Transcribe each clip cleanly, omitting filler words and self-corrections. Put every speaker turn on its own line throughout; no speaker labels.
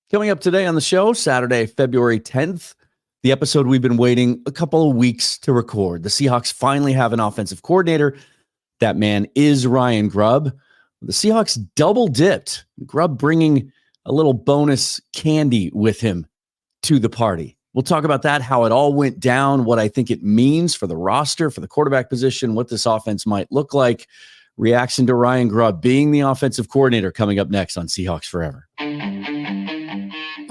Coming up today on the show, Saturday, February 10th, the episode we've been waiting a couple of weeks to record. The Seahawks finally have an offensive coordinator. That man is Ryan Grubb. The Seahawks double dipped, Grubb bringing a little bonus candy with him to the party. We'll talk about that, how it all went down, what I think it means for the roster, for the quarterback position, what this offense might look like. Reaction to Ryan Grubb being the offensive coordinator coming up next on Seahawks Forever.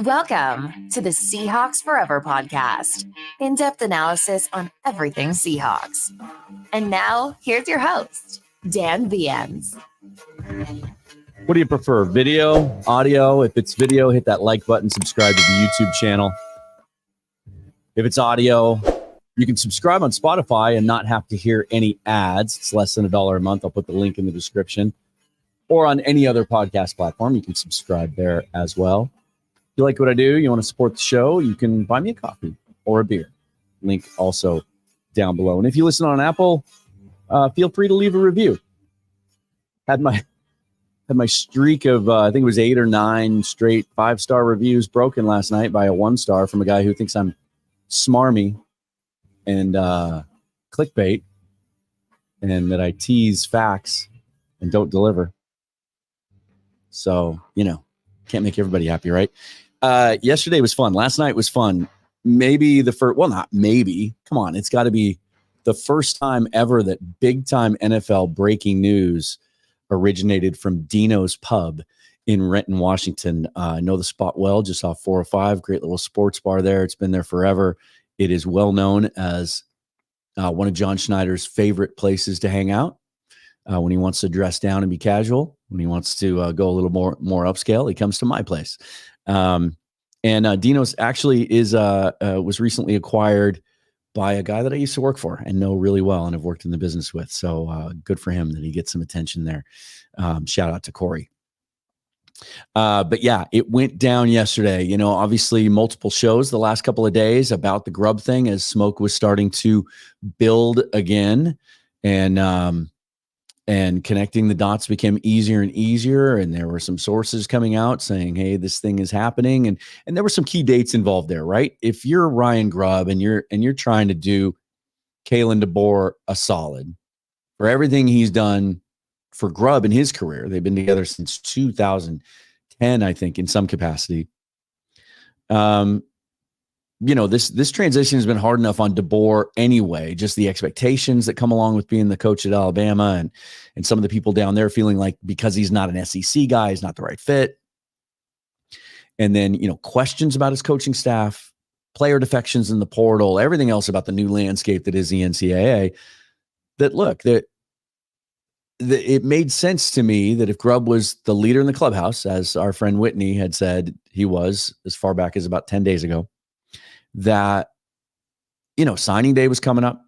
Welcome to the Seahawks Forever podcast. In-depth analysis on everything Seahawks. And now, here's your host, Dan Viens.
What do you prefer, video, audio? If it's video, hit that like button, subscribe to the YouTube channel. If it's audio, you can subscribe on Spotify and not have to hear any ads. It's less than $1 a month. I'll put the link in the description. Or on any other podcast platform, you can subscribe there as well. If you like what I do, you want to support the show, you can buy me a coffee or a beer. Link also down below. And if you listen on Apple, feel free to leave a review. Had my streak of, I think it was 8 or 9 straight 5-star reviews broken last night by a 1-star from a guy who thinks I'm smarmy and clickbait and that I tease facts and don't deliver. So, can't make everybody happy, right? Yesterday was fun. Last night was fun. Maybe the first, well, not maybe. Come on. It's got to be the first time ever that big time NFL breaking news originated from Dino's Pub in Renton, Washington. I know the spot well, just off 405. Great little sports bar there. It's been there forever. It is well known as one of John Schneider's favorite places to hang out. When he wants to dress down and be casual, when he wants to go a little more upscale, he comes to my place. And Dino's actually was recently acquired by a guy that I used to work for and know really well and have worked in the business with. So good for him that he gets some attention there. Shout out to Corey. But yeah, it went down yesterday. Obviously multiple shows the last couple of days about the Grubb thing as smoke was starting to build again. And connecting the dots became easier and easier. And there were some sources coming out saying, hey, this thing is happening. And there were some key dates involved there, right? If you're Ryan Grubb and you're trying to do Kalen DeBoer a solid for everything he's done for Grubb in his career, they've been together since 2010, I think, in some capacity. This transition has been hard enough on DeBoer anyway, just the expectations that come along with being the coach at Alabama and some of the people down there feeling like because he's not an SEC guy, he's not the right fit. And then, questions about his coaching staff, player defections in the portal, everything else about the new landscape that is the NCAA, that it made sense to me that if Grubb was the leader in the clubhouse, as our friend Whitney had said he was as far back as about 10 days ago, that, signing day was coming up.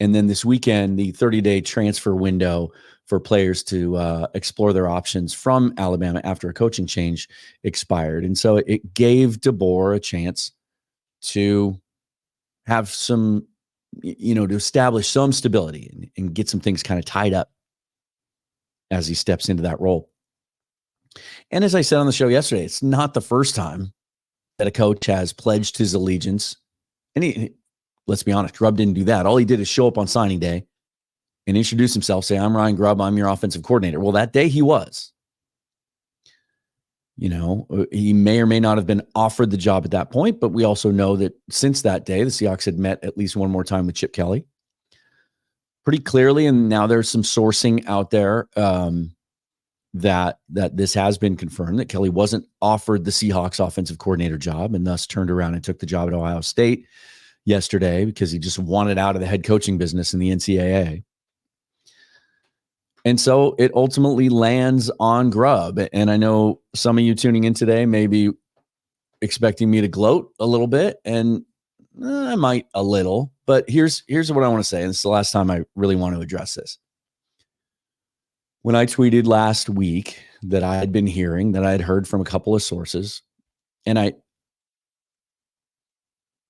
And then this weekend, the 30-day transfer window for players to explore their options from Alabama after a coaching change expired. And so it gave DeBoer a chance to have some, to establish some stability and get some things kind of tied up as he steps into that role. And as I said on the show yesterday, it's not the first time that a coach has pledged his allegiance. And let's be honest, Grubb didn't do that. All he did is show up on signing day and introduce himself, say, I'm Ryan Grubb, I'm your offensive coordinator. Well, that day he was. He may or may not have been offered the job at that point, but we also know that since that day, the Seahawks had met at least one more time with Chip Kelly pretty clearly. And now there's some sourcing out there that this has been confirmed, that Kelly wasn't offered the Seahawks offensive coordinator job and thus turned around and took the job at Ohio State yesterday because he just wanted out of the head coaching business in the NCAA. And so it ultimately lands on Grubb. And I know some of you tuning in today may be expecting me to gloat a little bit, and I might a little, but here's what I want to say. And it's the last time I really want to address this. When I tweeted last week that I had been hearing, that I had heard from a couple of sources, and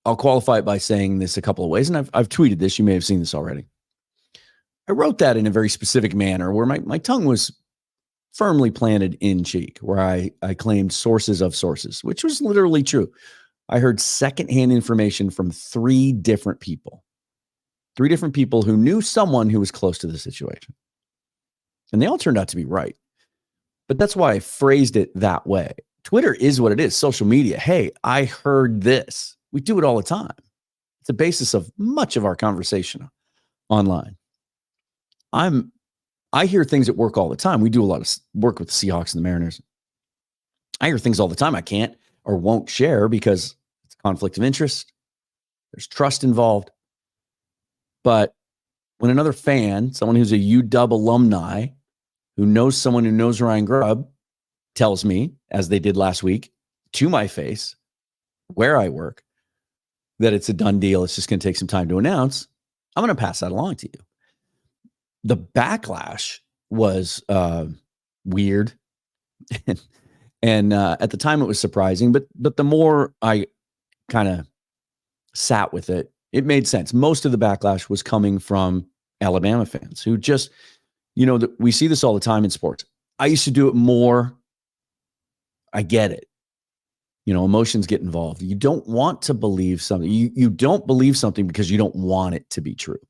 I'll qualify it by saying this a couple of ways, and I've tweeted this. You may have seen this already. I wrote that in a very specific manner where my tongue was firmly planted in cheek, where I claimed sources of sources, which was literally true. I heard secondhand information from three different people who knew someone who was close to the situation. And they all turned out to be right. But that's why I phrased it that way. Twitter is what it is, social media. Hey, I heard this. We do it all the time. It's the basis of much of our conversation online. I hear things at work all the time. We do a lot of work with the Seahawks and the Mariners. I hear things all the time I can't or won't share because it's a conflict of interest. There's trust involved. But when another fan, someone who's a UW alumni, who knows someone who knows Ryan Grubb, tells me, as they did last week, to my face, where I work, that it's a done deal, it's just going to take some time to announce, I'm going to pass that along to you. The backlash was weird. and at the time it was surprising, but the more I kind of sat with it, it made sense. Most of the backlash was coming from Alabama fans who just, we see this all the time in sports. I used to do it more. I get it. Emotions get involved. You don't want to believe something. You don't believe something because you don't want it to be true.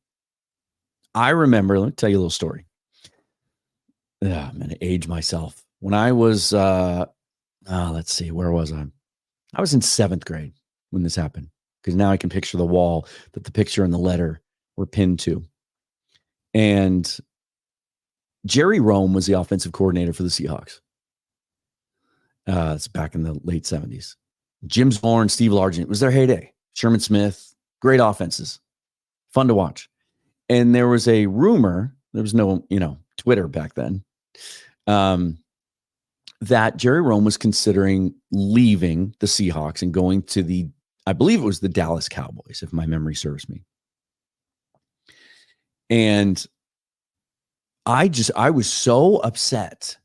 I remember, let me tell you a little story. I'm going to age myself. When I was, let's see, where was I? I was in 7th grade when this happened, because now I can picture the wall that the picture and the letter were pinned to. And Jerry Rome was the offensive coordinator for the Seahawks. It's back in the late 70s. Jim Zorn, Steve Largent, it was their heyday. Sherman Smith, great offenses, fun to watch. And there was a rumor, there was no, Twitter back then, that Jerry Rome was considering leaving the Seahawks and going to I believe it was the Dallas Cowboys, if my memory serves me. And I was so upset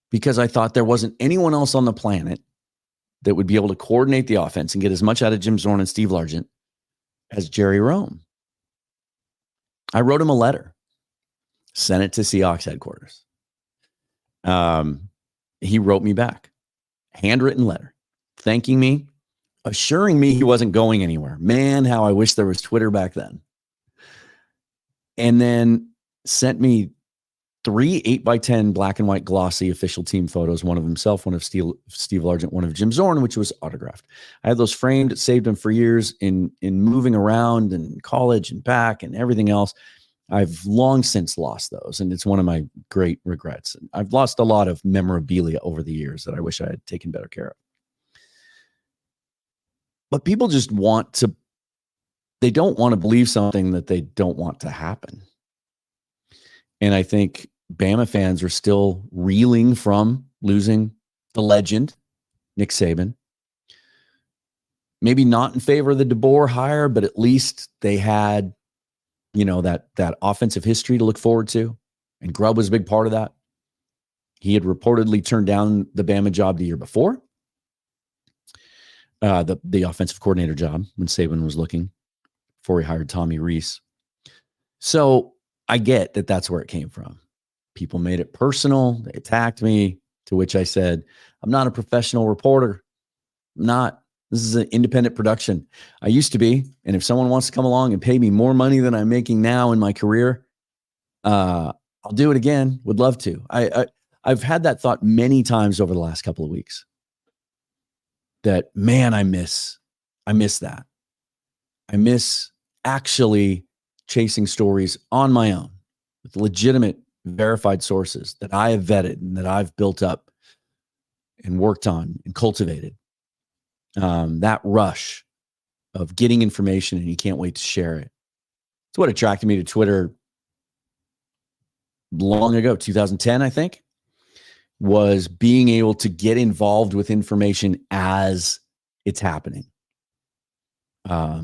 because I thought there wasn't anyone else on the planet that would be able to coordinate the offense and get as much out of Jim Zorn and Steve Largent as Jerry Rome. I wrote him a letter, sent it to Seahawks headquarters. He wrote me back, handwritten letter, thanking me, assuring me he wasn't going anywhere. Man, how I wish there was Twitter back then. And then sent me 3 8x10 black and white glossy official team photos, one of himself, one of Steve Largent, one of Jim Zorn, which was autographed. I had those framed, saved them for years in moving around and college and back and everything else. I've long since lost those, and it's one of my great regrets. I've lost a lot of memorabilia over the years that I wish I had taken better care of. But people just they don't want to believe something that they don't want to happen. And I think Bama fans are still reeling from losing the legend, Nick Saban. Maybe not in favor of the DeBoer hire, but at least they had, that offensive history to look forward to. And Grubb was a big part of that. He had reportedly turned down the Bama job the year before, the offensive coordinator job when Saban was looking, before he hired Tommy Rees. So I get that that's where it came from. People made it personal. They attacked me, to which I said, I'm not a professional reporter. I'm not. This is an independent production. I used to be. And if someone wants to come along and pay me more money than I'm making now in my career, I'll do it again. Would love to. I've had that thought many times over the last couple of weeks. That, man, I miss that. I miss actually chasing stories on my own with legitimate, verified sources that I have vetted and that I've built up and worked on and cultivated. That rush of getting information and you can't wait to share it. It's what attracted me to Twitter long ago, 2010, I think, was being able to get involved with information as it's happening. I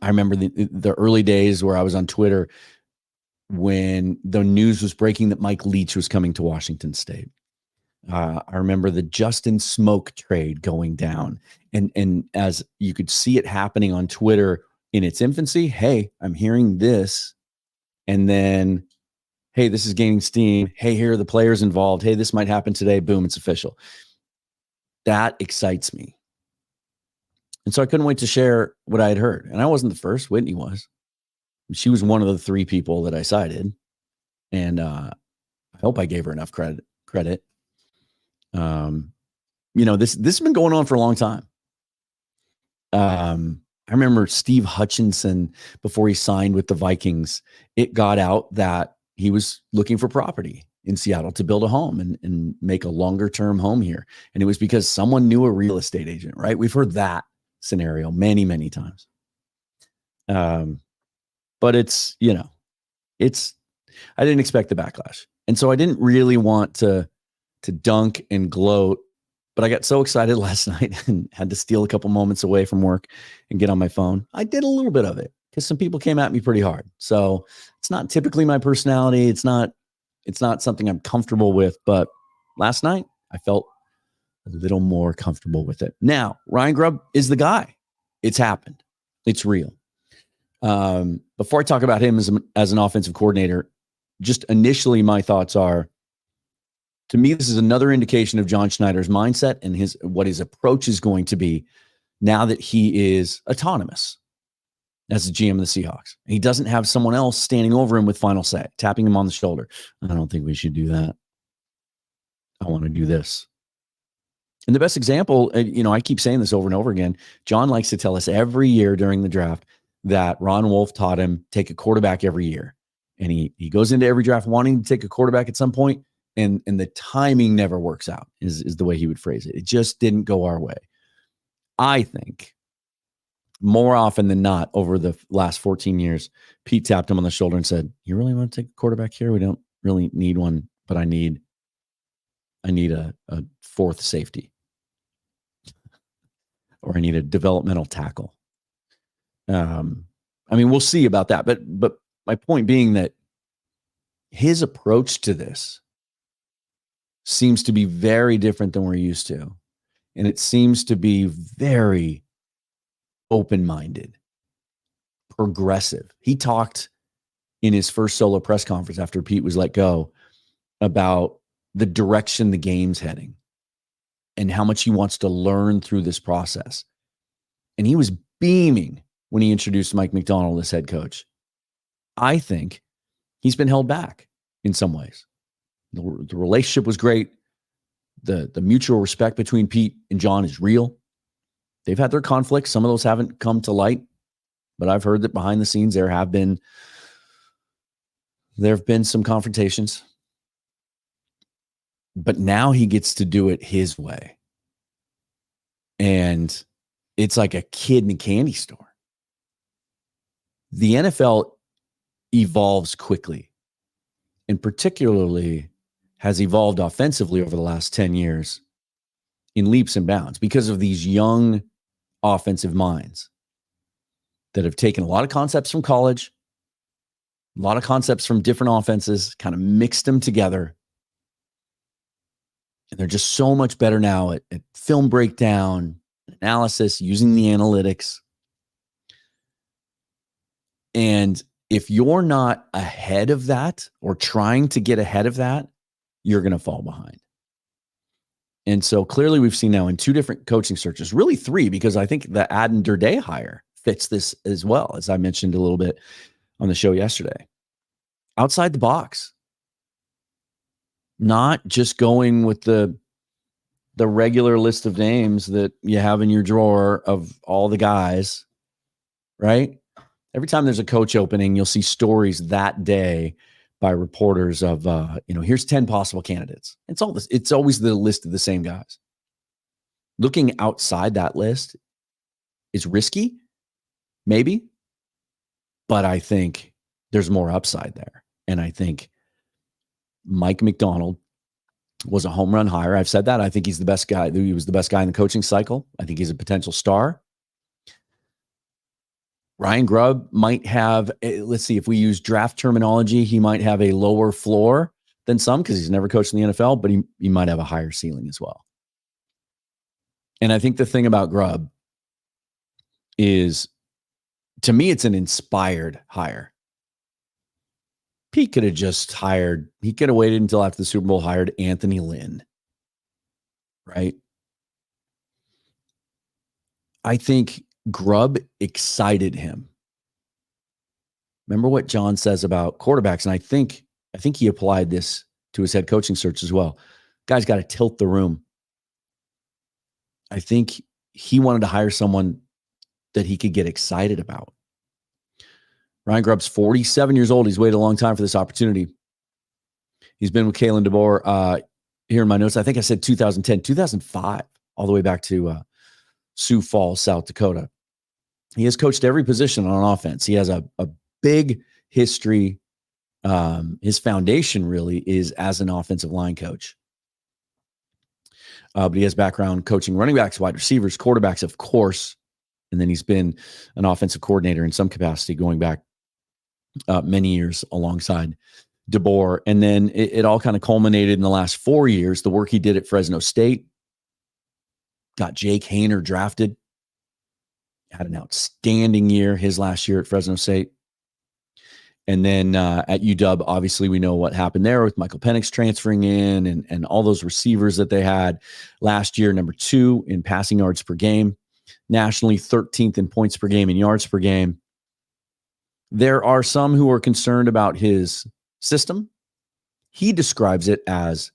remember the early days where I was on Twitter when the news was breaking that Mike Leach was coming to Washington State. I remember the Justin Smoke trade going down. And as you could see it happening on Twitter in its infancy, hey, I'm hearing this. And then, hey, this is gaining steam. Hey, here are the players involved. Hey, this might happen today. Boom, it's official. That excites me. And so I couldn't wait to share what I had heard. And I wasn't the first. Whitney was. She was one of the 3 people that I cited. And I hope I gave her enough credit. This has been going on for a long time. I remember Steve Hutchinson, before he signed with the Vikings, it got out that he was looking for property in Seattle to build a home and make a longer term home here. And it was because someone knew a real estate agent, right? We've heard that scenario many, many times. But it's, I didn't expect the backlash. And so I didn't really want to dunk and gloat, but I got so excited last night and had to steal a couple moments away from work and get on my phone. I did a little bit of it because some people came at me pretty hard. So it's not typically my personality. It's not something I'm comfortable with, but last night I felt a little more comfortable with it. Now, Ryan Grubb is the guy. It's happened. It's real. Before I talk about him as an offensive coordinator, just initially my thoughts are, to me, this is another indication of John Schneider's mindset and what his approach is going to be now that he is autonomous as the GM of the Seahawks. He doesn't have someone else standing over him with final say, tapping him on the shoulder. I don't think we should do that. I want to do this. And the best example, I keep saying this over and over again, John likes to tell us every year during the draft that Ron Wolf taught him take a quarterback every year. And he goes into every draft wanting to take a quarterback at some point, and the timing never works out, is the way he would phrase it. It just didn't go our way. I think more often than not over the last 14 years, Pete tapped him on the shoulder and said, you really want to take a quarterback here? We don't really need one, but I need a 4th safety, or I need a developmental tackle. We'll see about that. But my point being that his approach to this seems to be very different than we're used to. And it seems to be very open-minded, progressive. He talked in his first solo press conference after Pete was let go about the direction the game's heading and how much he wants to learn through this process. And he was beaming when he introduced Mike Macdonald as head coach. I think he's been held back in some ways. The relationship was great. The mutual respect between Pete and John is real. They've had their conflicts. Some of those haven't come to light, but I've heard that behind the scenes there have been some confrontations. But now he gets to do it his way. And it's like a kid in a candy store. The NFL evolves quickly, and particularly has evolved offensively over the last 10 years in leaps and bounds because of these young offensive minds that have taken a lot of concepts from college, a lot of concepts from different offenses, kind of mixed them together. And they're just so much better now at film breakdown, analysis, using the analytics. And if you're not ahead of that or trying to get ahead of that, you're going to fall behind. And so clearly we've seen now in 2 different coaching searches, really 3, because I think the Adden Durde hire fits this as well, as I mentioned a little bit on the show yesterday. Outside the box. Not just going with the regular list of names that you have in your drawer of all the guys, right? Every time there's a coach opening, you'll see stories that day by reporters of, here's 10 possible candidates. It's always the list of the same guys. Looking outside that list is risky, maybe, but I think there's more upside there. And I think Mike Macdonald was a home run hire. I've said that. I think he's the best guy. He was the best guy in the coaching cycle. I think he's a potential star. Ryan Grubb might have, let's see, if we use draft terminology, he might have a lower floor than some because he's never coached in the NFL, but he might have a higher ceiling as well. And I think the thing about Grubb is, to me, it's an inspired hire. He could have waited until after the Super Bowl, hired Anthony Lynn, right? I think Grubb excited him. Remember what John says about quarterbacks, and I think he applied this to his head coaching search as well. Guy's got to tilt the room. I think he wanted to hire someone that he could get excited about. Ryan Grubb's 47 years old. He's waited a long time for this opportunity. He's been with Kalen DeBoer here in my notes. I think I said 2010, 2005, all the way back to Sioux Falls, South Dakota. He has coached every position on offense. He has a big history. His foundation really is as an offensive line coach. But he has background coaching running backs, wide receivers, quarterbacks, of course. And then he's been an offensive coordinator in some capacity going back many years alongside DeBoer. And then it all kind of culminated in the last 4 years. The work he did at Fresno State, got Jake Haener drafted, had an outstanding year his last year at Fresno State. And then at UW, obviously, we know what happened there with Michael Penix transferring in and all those receivers that they had last year. Number 2 in passing yards per game, nationally 13th in points per game and yards per game. There are some who are concerned about his system. He describes it as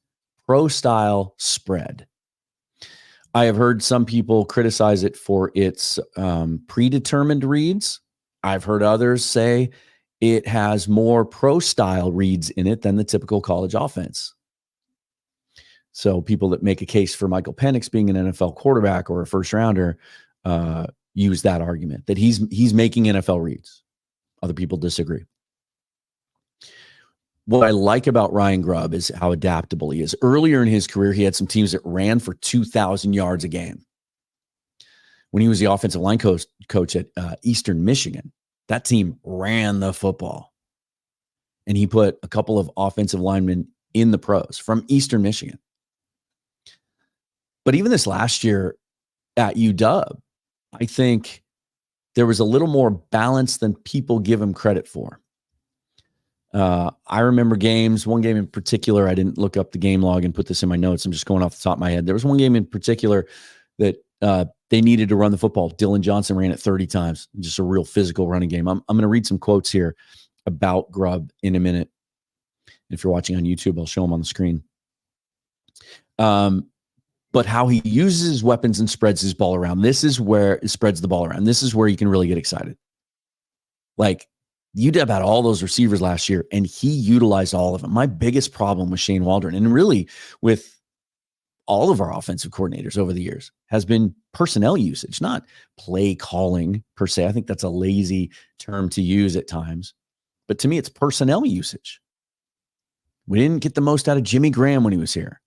pro-style spread. I have heard some people criticize it for its predetermined reads. I've heard others say it has more pro-style reads in it than the typical college offense. So people that make a case for Michael Penix being an NFL quarterback or a first rounder use that argument that he's making NFL reads. Other people disagree. What I like about Ryan Grubb is how adaptable he is. Earlier in his career, he had some teams that ran for 2,000 yards a game. When he was the offensive line coach at Eastern Michigan, that team ran the football. And he put a couple of offensive linemen in the pros from Eastern Michigan. But even this last year at UW, I think there was a little more balance than people give him credit for. I remember one game in particular, I didn't look up the game log and put this in my notes. I'm just going off the top of my head. There was one game in particular that they needed to run the football. Dylan Johnson ran it 30 times. Just a real physical running game. I'm going to read some quotes here about Grubb in a minute. If you're watching on YouTube, I'll show them on the screen. But how he uses his weapons and spreads his ball around. This is where it spreads the ball around. This is where you can really get excited. Like, UW had all those receivers last year, and he utilized all of them. My biggest problem with Shane Waldron, and really with all of our offensive coordinators over the years, has been personnel usage, not play calling per se. I think that's a lazy term to use at times. But to me, it's personnel usage. We didn't get the most out of Jimmy Graham when he was here.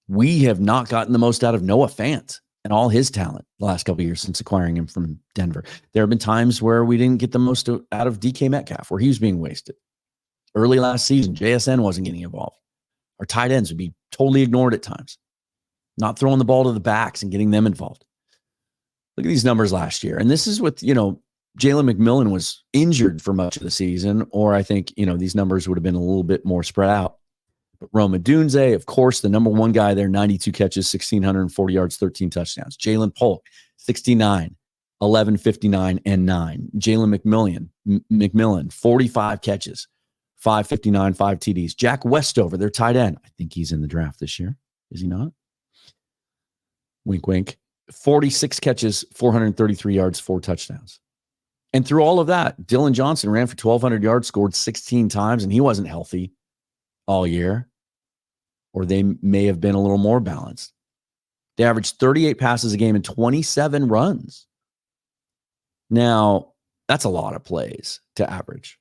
We have not gotten the most out of Noah Fant and all his talent the last couple of years since acquiring him from Denver. There have been times where we didn't get the most out of DK Metcalf, where he was being wasted. Early last season, JSN wasn't getting involved. Our tight ends would be totally ignored at times, not throwing the ball to the backs and getting them involved. Look at these numbers last year. And this is with, Jalen McMillan was injured for much of the season, or I think, these numbers would have been a little bit more spread out. But Rome Odunze, of course, the number one guy there, 92 catches, 1,640 yards, 13 touchdowns. Jalen Polk, 69, 1159, and 9. Jalen McMillan, 45 catches, 559, 5 TDs. Jack Westover, their tight end. I think he's in the draft this year. Is he not? Wink, wink. 46 catches, 433 yards, 4 touchdowns. And through all of that, Dylan Johnson ran for 1,200 yards, scored 16 times, and he wasn't healthy all year. Or they may have been a little more balanced. They averaged 38 passes a game and 27 runs. Now, that's a lot of plays to average.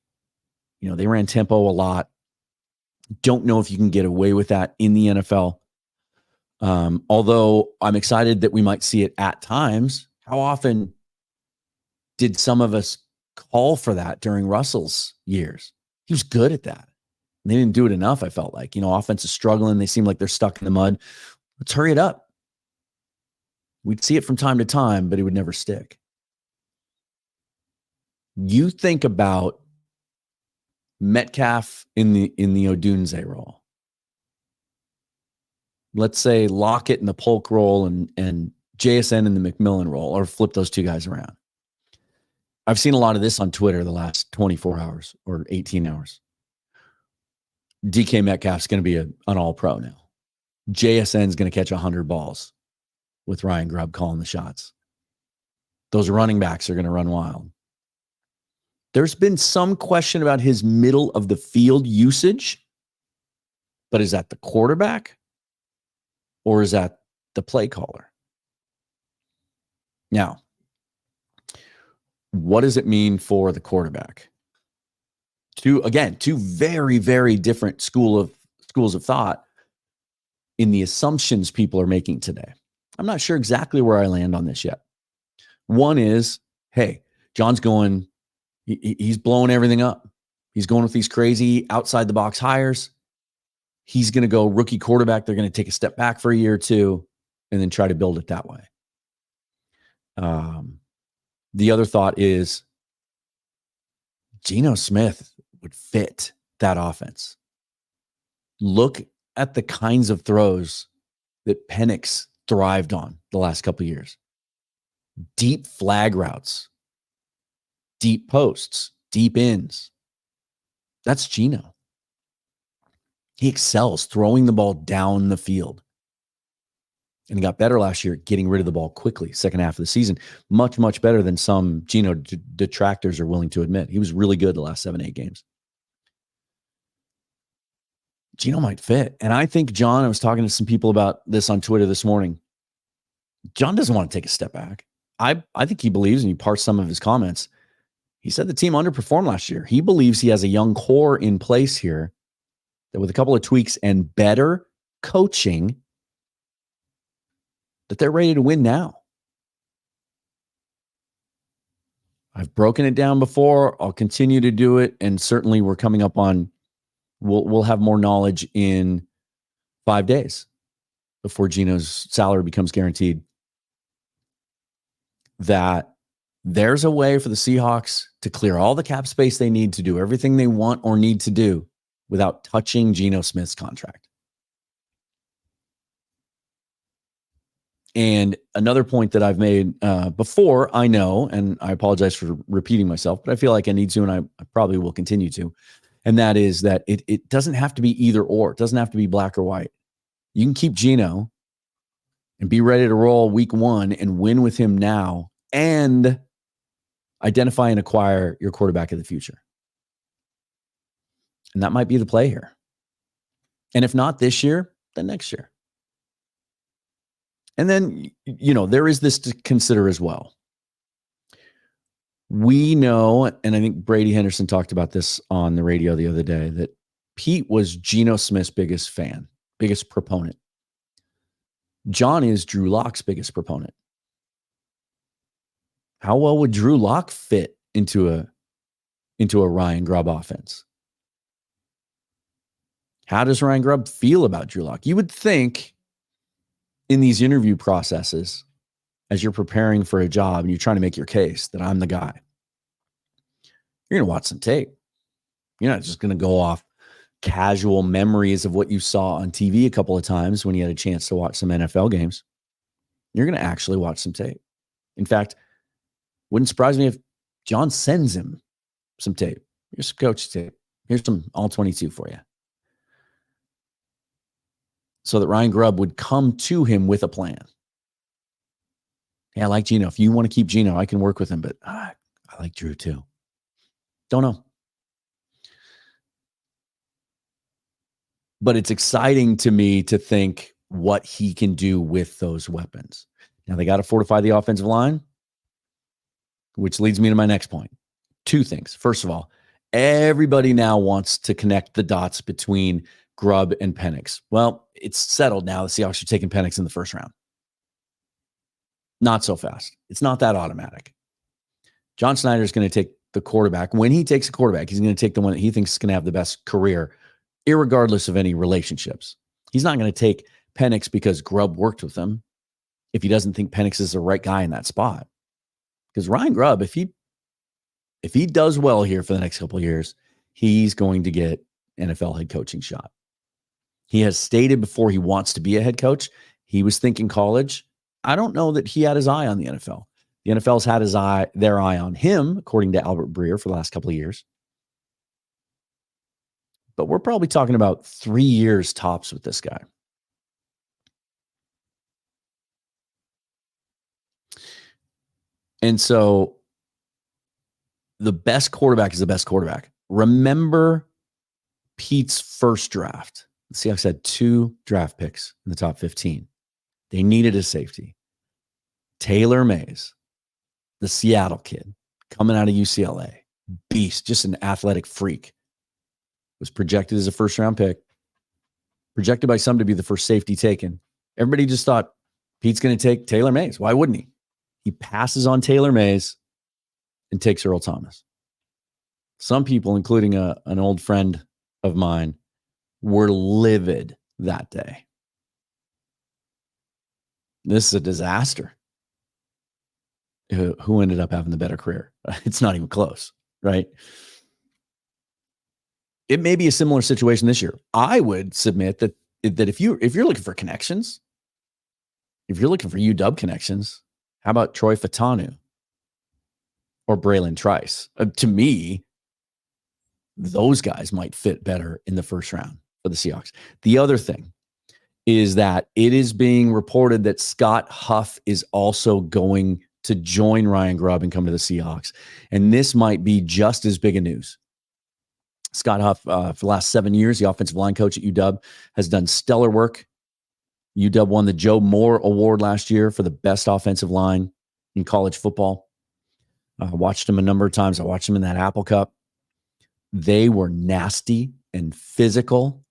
They ran tempo a lot. Don't know if you can get away with that in the NFL. Although I'm excited that we might see it at times. How often did some of us call for that during Russell's years? He was good at that. They didn't do it enough, I felt like. Offense is struggling. They seem like they're stuck in the mud. Let's hurry it up. We'd see it from time to time, but it would never stick. You think about Metcalf in the Odunze role. Let's say Lockett in the Polk role and JSN in the McMillan role, or flip those two guys around. I've seen a lot of this on Twitter the last 24 hours or 18 hours. DK Metcalf's going to be an all-pro now. JSN's going to catch 100 balls with Ryan Grubb calling the shots. Those running backs are going to run wild. There's been some question about his middle of the field usage, but is that the quarterback or is that the play caller? Now, what does it mean for the quarterback? Two very, very different schools of thought in the assumptions people are making today. I'm not sure exactly where I land on this yet. One is, hey, John's going, he's blowing everything up. He's going with these crazy outside the box hires. He's going to go rookie quarterback. They're going to take a step back for a year or two and then try to build it that way. The other thought is Geno Smith would fit that offense. Look at the kinds of throws that Penix thrived on the last couple of years. Deep flag routes, deep posts, deep ins. That's Geno. He excels throwing the ball down the field. And he got better last year at getting rid of the ball quickly, second half of the season. Much, much better than some Geno detractors are willing to admit. He was really good the last 7-8 games. Geno might fit. And I think John, I was talking to some people about this on Twitter this morning. John doesn't want to take a step back. I think he believes, and he parsed some of his comments, he said the team underperformed last year. He believes he has a young core in place here that with a couple of tweaks and better coaching, that they're ready to win now. I've broken it down before. I'll continue to do it. And certainly we're coming up on, we'll have more knowledge in 5 days before Geno's salary becomes guaranteed. That there's a way for the Seahawks to clear all the cap space they need to do everything they want or need to do without touching Geno Smith's contract. And another point that I've made before, I know, and I apologize for repeating myself, but I feel like I need to, and I probably will continue to. And that is that it doesn't have to be either or. It doesn't have to be black or white. You can keep Geno and be ready to roll week 1 and win with him now and identify and acquire your quarterback of the future. And that might be the play here. And if not this year, then next year. And then, there is this to consider as well. We know, and I think Brady Henderson talked about this on the radio the other day, that Pete was Geno Smith's biggest fan, biggest proponent. John is Drew Lock's biggest proponent. How well would Drew Lock fit into a Ryan Grubb offense? How does Ryan Grubb feel about Drew Lock? You would think in these interview processes, as you're preparing for a job and you're trying to make your case that I'm the guy, you're going to watch some tape. You're not just going to go off casual memories of what you saw on TV a couple of times when you had a chance to watch some NFL games. You're going to actually watch some tape. In fact, wouldn't surprise me if John sends him some tape. Here's some coach tape. Here's some all 22 for you. So that Ryan Grubb would come to him with a plan. Hey, I like Geno. If you want to keep Geno, I can work with him, but I like Drew too. Don't know. But it's exciting to me to think what he can do with those weapons. Now, they got to fortify the offensive line, which leads me to my next point. 2 things. First of all, everybody now wants to connect the dots between Grubb and Penix. Well, it's settled now. The Seahawks are taking Penix in the first round. Not so fast. It's not that automatic. John Schneider is going to take the quarterback. When he takes a quarterback, he's going to take the one that he thinks is going to have the best career, irregardless of any relationships. He's not going to take Penix because Grubb worked with him if he doesn't think Penix is the right guy in that spot. Because Ryan Grubb, if he does well here for the next couple of years, he's going to get NFL head coaching shot. He has stated before he wants to be a head coach. He was thinking college. I don't know that he had his eye on the NFL. The NFL's had their eye on him, according to Albert Breer, for the last couple of years. But we're probably talking about 3 years tops with this guy. And so the best quarterback is the best quarterback. Remember Pete's first draft. The Seahawks had 2 draft picks in the top 15. They needed a safety. Taylor Mays, the Seattle kid, coming out of UCLA, beast, just an athletic freak, was projected as a first-round pick, projected by some to be the first safety taken. Everybody just thought Pete's going to take Taylor Mays. Why wouldn't he? He passes on Taylor Mays and takes Earl Thomas. Some people, including an old friend of mine, were livid that day. This is a disaster. Who ended up having the better career? It's not even close, right? It may be a similar situation this year. I would submit that if you're looking for connections, if you're looking for UW connections, how about Troy Fautanu or Braylon Trice? To me, those guys might fit better in the first round for the Seahawks. The other thing is that it is being reported that Scott Huff is also going to join Ryan Grubb and come to the Seahawks. And this might be just as big a news. Scott Huff, for the last 7 years, the offensive line coach at UW, has done stellar work. UW won the Joe Moore Award last year for the best offensive line in college football. I watched him a number of times. I watched him in that Apple Cup. They were nasty and physical.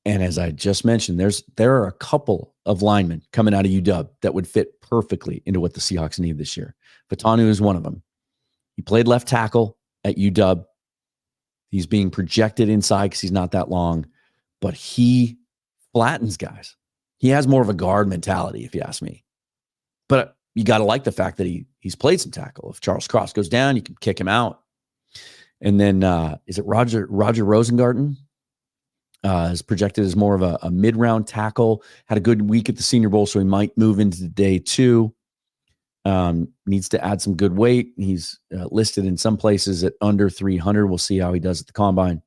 And as I just mentioned, there are a couple of linemen coming out of UW that would fit perfectly into what the Seahawks need this year. Fautanu is one of them. He played left tackle at UW. He's being projected inside because he's not that long, but he flattens guys. He has more of a guard mentality, if you ask me. But you got to like the fact that he's played some tackle. If Charles Cross goes down, you can kick him out. And then is it Roger Rosengarten? Is projected as more of a mid-round tackle. Had a good week at the Senior Bowl, so he might move into day 2. Needs to add some good weight. He's listed in some places at under 300. We'll see how he does at the Combine.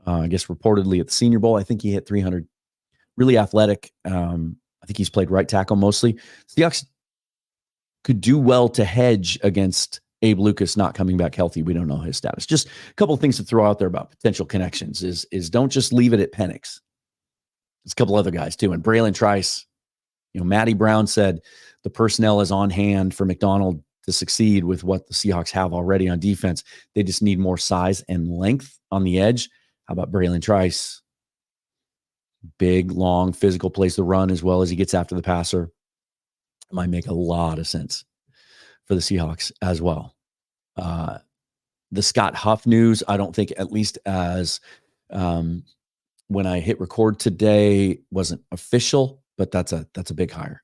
I guess reportedly at the Senior Bowl, I think he hit 300. Really athletic. I think he's played right tackle mostly. Seahawks could do well to hedge against Abe Lucas not coming back healthy. We don't know his status. Just a couple of things to throw out there about potential connections is don't just leave it at Penix. There's a couple other guys too. And Braylon Trice, Matty Brown said the personnel is on hand for McDonald to succeed with what the Seahawks have already on defense. They just need more size and length on the edge. How about Braylon Trice? Big, long, physical, plays the run as well as he gets after the passer. It might make a lot of sense for the Seahawks as well. The Scott Huff news, I don't think, at least as when I hit record today, wasn't official, but that's a big hire.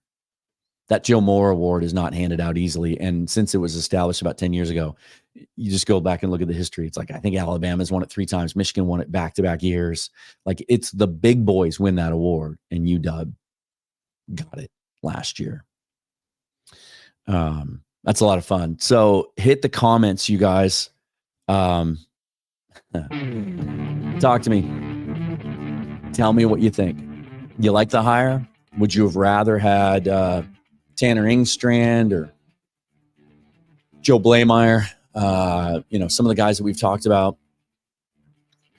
That Joe Moore Award is not handed out easily. And since it was established about 10 years ago, you just go back and look at the history. It's like, I think Alabama's won it 3 times. Michigan won it back-to-back years. Like, it's the big boys win that award, and UW got it last year. That's a lot of fun. So hit the comments, you guys. Talk to me. Tell me what you think. You like the hire? Would you have rather had Tanner Engstrand or Joe Blameyer? Some of the guys that we've talked about.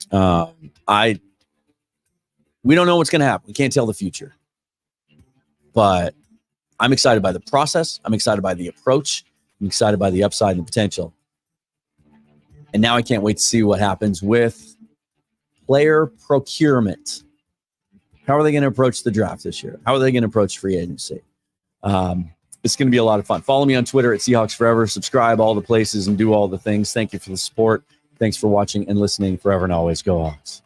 We don't know what's going to happen. We can't tell the future. But I'm excited by the process. I'm excited by the approach. I'm excited by the upside and the potential. And now I can't wait to see what happens with player procurement. How are they going to approach the draft this year? How are they going to approach free agency? It's going to be a lot of fun. Follow me on Twitter at Seahawks Forever. Subscribe all the places and do all the things. Thank you for the support. Thanks for watching and listening. Forever and always go Hawks.